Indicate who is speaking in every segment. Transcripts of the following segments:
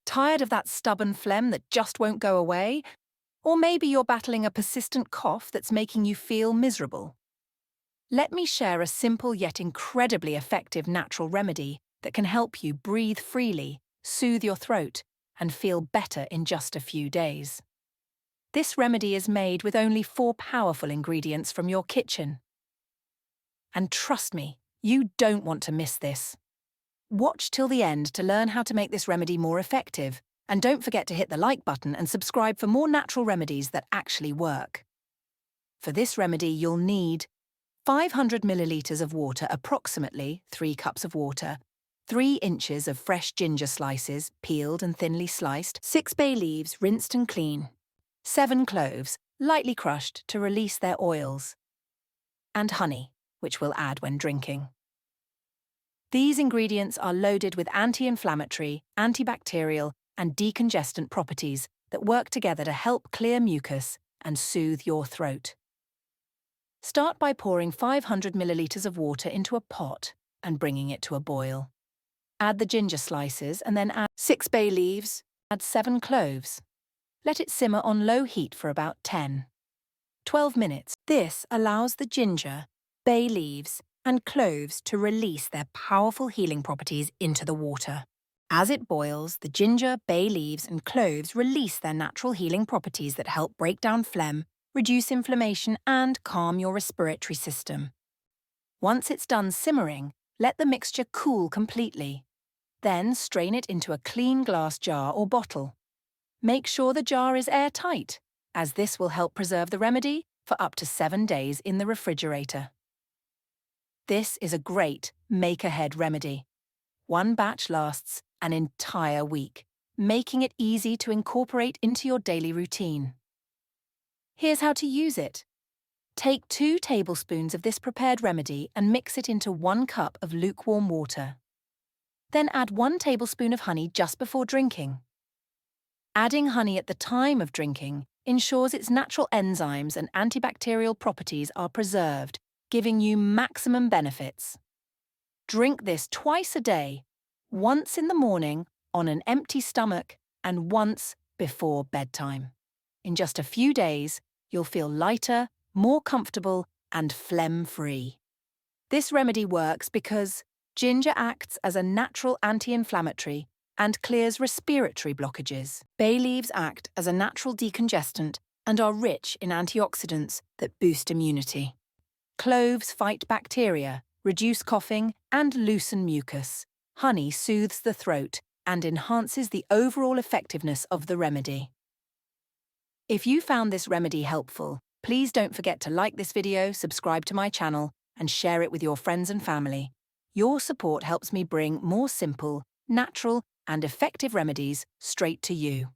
Speaker 1: Tired of that stubborn phlegm that just won't go away? Or maybe you're battling a persistent cough that's making you feel miserable. Let me share a simple yet incredibly effective natural remedy that can help you breathe freely, soothe your throat, and feel better in just a few days. This remedy is made with only 4 powerful ingredients from your kitchen. And trust me, you don't want to miss this. Watch till the end to learn how to make this remedy more effective, and don't forget to hit the like button and subscribe for more natural remedies that actually work. For this remedy, you'll need 500 milliliters of water, approximately 3 cups of water, 3 inches of fresh ginger slices, peeled and thinly sliced, 6 bay leaves, rinsed and clean, 7 cloves, lightly crushed to release their oils, and honey, which we'll add when drinking. These ingredients are loaded with anti-inflammatory, antibacterial, and decongestant properties that work together to help clear mucus and soothe your throat. Start by pouring 500 milliliters of water into a pot and bringing it to a boil. Add the ginger slices and then add 6 bay leaves, add 7 cloves. Let it simmer on low heat for about 10–12 minutes. This allows the ginger, bay leaves, and cloves to release their powerful healing properties into the water. As it boils, the ginger, bay leaves, and cloves release their natural healing properties that help break down phlegm, reduce inflammation, and calm your respiratory system. Once it's done simmering, let the mixture cool completely. Then strain it into a clean glass jar or bottle. Make sure the jar is airtight, as this will help preserve the remedy for up to 7 days in the refrigerator. This is a great make-ahead remedy. One batch lasts an entire week, making it easy to incorporate into your daily routine. Here's how to use it. Take 2 tablespoons of this prepared remedy and mix it into 1 cup of lukewarm water. Then add 1 tablespoon of honey just before drinking. Adding honey at the time of drinking ensures its natural enzymes and antibacterial properties are preserved, giving you maximum benefits. Drink this twice a day, once in the morning on an empty stomach and once before bedtime. In just a few days, you'll feel lighter, more comfortable, and phlegm-free. This remedy works because ginger acts as a natural anti-inflammatory and clears respiratory blockages. Bay leaves act as a natural decongestant and are rich in antioxidants that boost immunity. Cloves fight bacteria, reduce coughing, and loosen mucus. Honey soothes the throat and enhances the overall effectiveness of the remedy. If you found this remedy helpful, please don't forget to like this video, subscribe to my channel, and share it with your friends and family. Your support helps me bring more simple, natural, and effective remedies straight to you.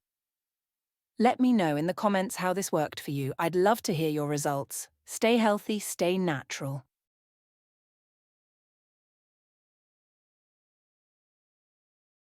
Speaker 1: Let me know in the comments how this worked for you. I'd love to hear your results. Stay healthy, stay natural.